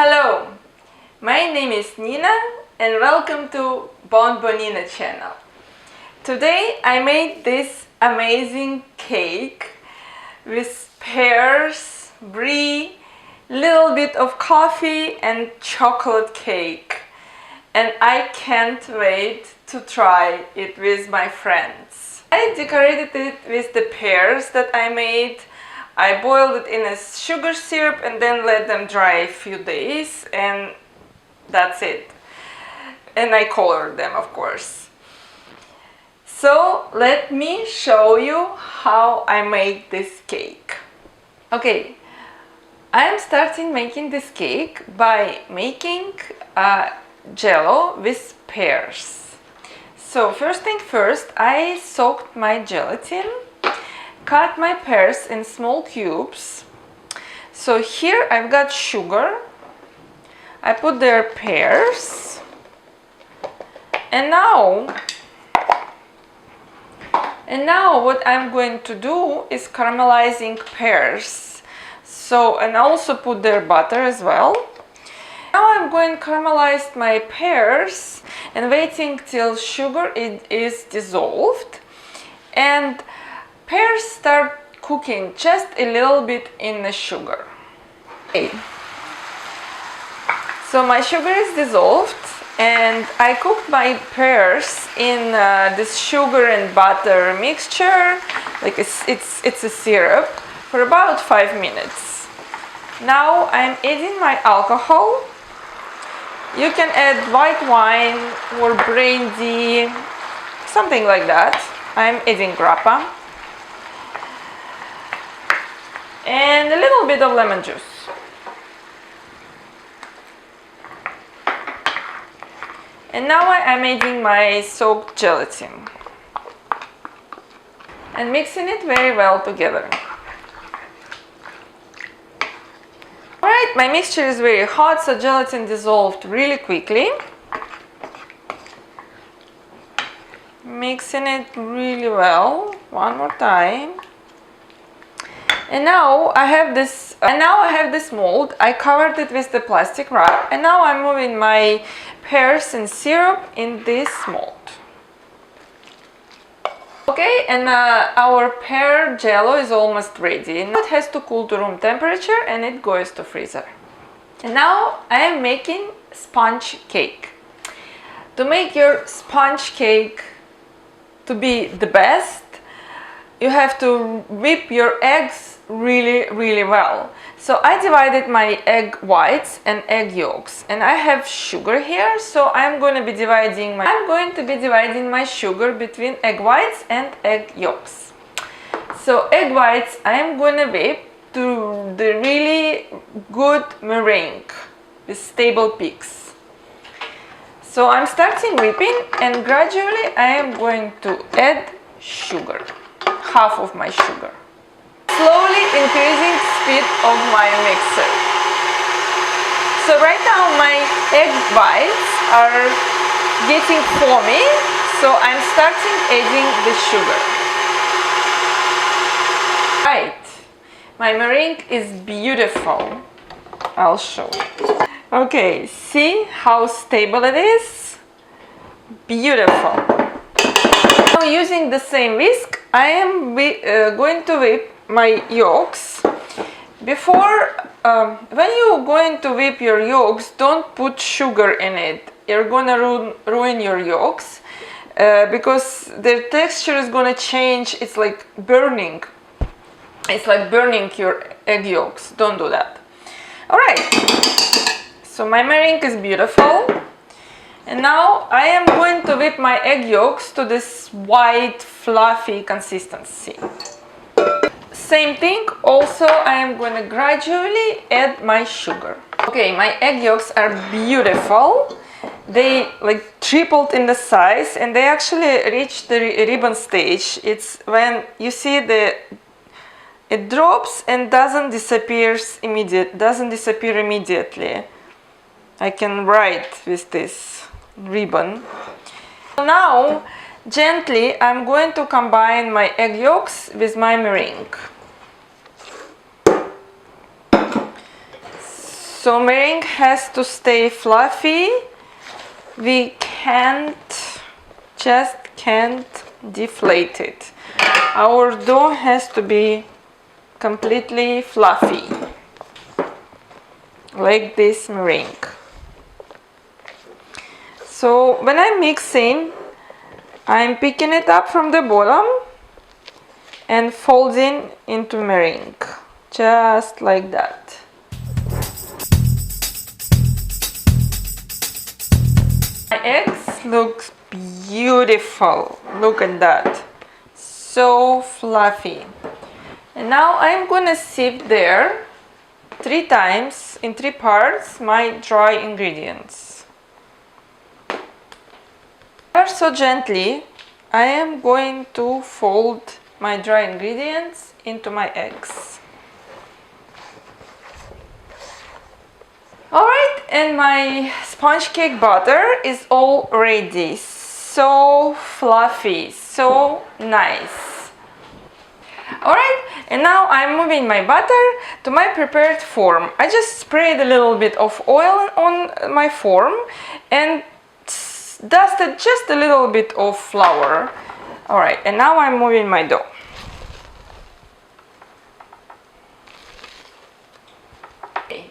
Hello, my name is Nina and welcome to Bonbonina channel. Today I made this amazing cake with pears, brie, little bit of coffee and chocolate cake, and I can't wait to try it with my friends. I decorated it with the pears that I made. I boiled it in a sugar syrup and then let them dry a few days, and that's it. And I colored them, of course. So let me show you how I make this cake. Okay, I'm starting making this cake by making jello with pears. So first thing first, I soaked my gelatin, cut my pears in small cubes. So here I've got sugar. I put their pears. And now what I'm going to do is caramelizing pears. So, and also put their butter as well. Now I'm going to caramelize my pears and waiting till sugar is dissolved. And pears start cooking just a little bit in the sugar. Okay. So my sugar is dissolved and I cooked my pears in this sugar and butter mixture, like it's a syrup, for about 5 minutes. Now I'm adding my alcohol. You can add white wine or brandy, something like that. I'm adding grappa. And a little bit of lemon juice. And now I'm adding my soaked gelatin and mixing it very well together. Alright, my mixture is very hot, so gelatin dissolved really quickly. Mixing it really well, one more time. And now I have this mold. I covered it with the plastic wrap, and now I'm moving my pears and syrup in this mold. Okay, and our pear jello is almost ready. Now it has to cool to room temperature and it goes to freezer. And now I am making sponge cake. To make your sponge cake to be the best, you have to whip your eggs really well. So I divided my egg whites and egg yolks, and I have sugar here, so I'm going to be dividing my sugar between egg whites and egg yolks. So egg whites I'm going to whip to the really good meringue with stable peaks. So I'm starting whipping, and gradually I am going to add sugar, half of my sugar. Slowly increasing speed of my mixer. So right now my egg whites are getting foamy, so I'm starting adding the sugar. Right, my meringue is beautiful. I'll show you. Okay, see how stable it is? Beautiful. Now using the same whisk, I am going to whip my yolks. Before, when you're going to whip your yolks, don't put sugar in it. You're gonna ruin your yolks because the texture is gonna change. It's like burning. It's like burning your egg yolks. Don't do that. Alright, so my meringue is beautiful. And now I am going to whip my egg yolks to this white, fluffy consistency. Same thing, also I am going to gradually add my sugar. Okay, my egg yolks are beautiful. They like tripled in the size and they actually reached the ribbon stage. It's when you see it drops and doesn't disappear immediately. I can write with this ribbon. Now gently I'm going to combine my egg yolks with my meringue. So meringue has to stay fluffy. We just can't deflate it. Our dough has to be completely fluffy, like this meringue. So when I'm mixing, I'm picking it up from the bottom and folding into meringue, just like that. My eggs look beautiful. Look at that. So fluffy. And now I'm gonna sieve there 3 times in 3 parts my dry ingredients. So gently, I am going to fold my dry ingredients into my eggs. Alright, and my sponge cake batter is all ready. So fluffy, so nice. Alright, and now I'm moving my butter to my prepared form. I just sprayed a little bit of oil on my form and dusted just a little bit of flour. Alright, and now I'm moving my dough. Okay.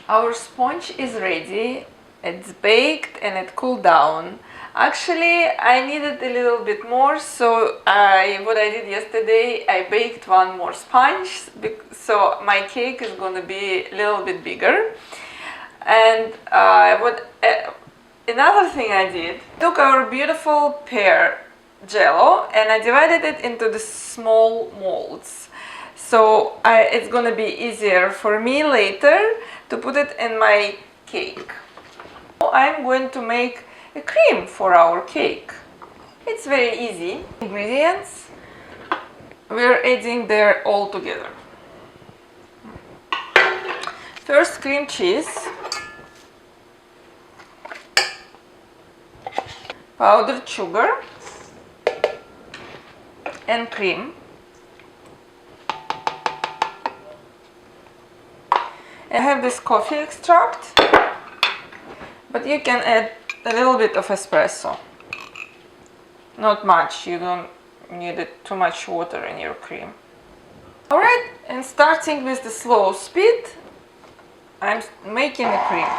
Our sponge is ready. It's baked and it cooled down. Actually, I needed a little bit more, so what I did yesterday, I baked 1 more sponge, so my cake is going to be a little bit bigger. And another thing I did, I took our beautiful pear jello and I divided it into the small molds. So it's going to be easier for me later to put it in my cake. I'm going to make a cream for our cake. It's very easy. Ingredients, we're adding there all together. First, cream cheese, powdered sugar, and cream. I have this coffee extract, but you can add a little bit of espresso. Not much, you don't need too much water in your cream. Alright, and starting with the slow speed, I'm making a cream.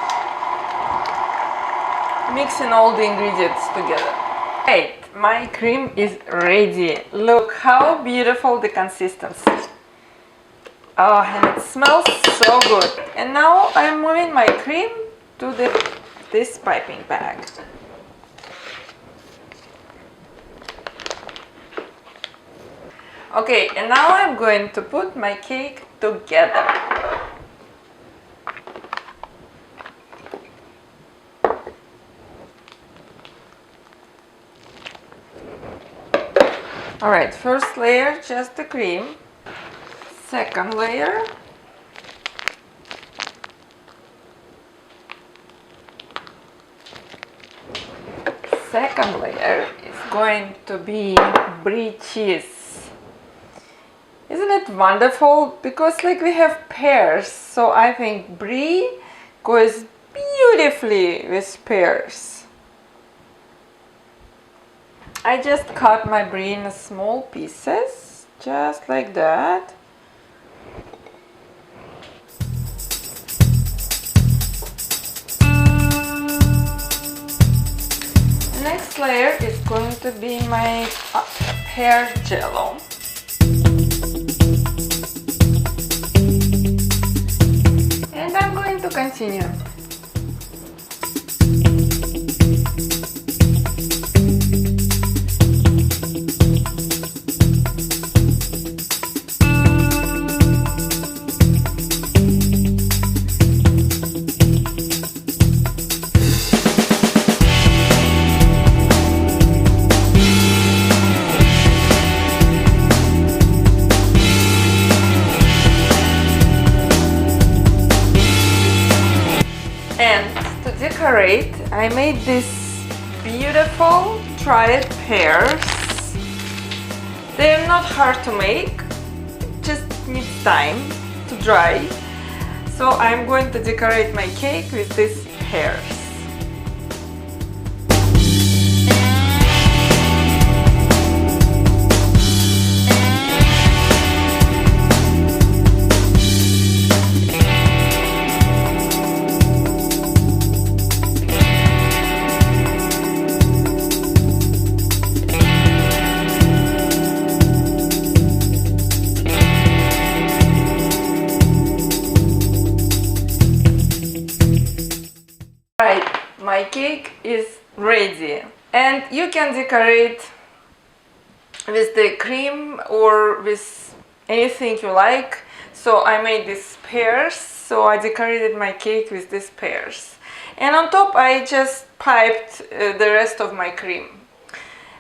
Mixing all the ingredients together. Right, my cream is ready. Look how beautiful the consistency. Oh, and it smells so good. And now I'm moving my cream to this piping bag. Okay, and now I'm going to put my cake together. Alright, first layer, just the cream. Second layer. Second layer is going to be brie cheese. Isn't it wonderful? Because like we have pears, so I think brie goes beautifully with pears. I just cut my brie in small pieces, just like that. The next layer is going to be my pear jello. And I'm going to continue. And to decorate, I made these beautiful dried pears. They're not hard to make, just needs time to dry. So I'm going to decorate my cake with these pears. Right, my cake is ready, and you can decorate with the cream or with anything you like. So I made these pears, so I decorated my cake with these pears, and on top I just piped the rest of my cream,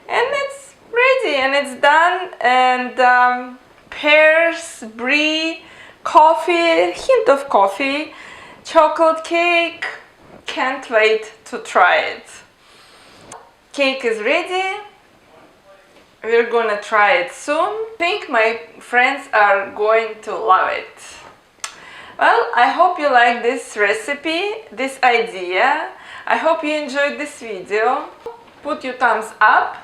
and it's ready and it's done. And pears, brie, coffee, hint of coffee, chocolate cake. Can't wait to try it. Cake is ready. We're gonna try it soon. I think my friends are going to love it. Well, I hope you like this recipe, this idea. I hope you enjoyed this video. Put your thumbs up.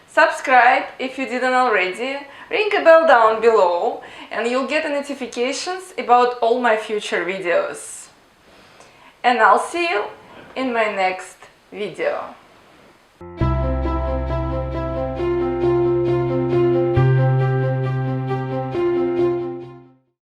Subscribe if you didn't already. Ring a bell down below and you'll get notifications about all my future videos. And I'll see you in my next video.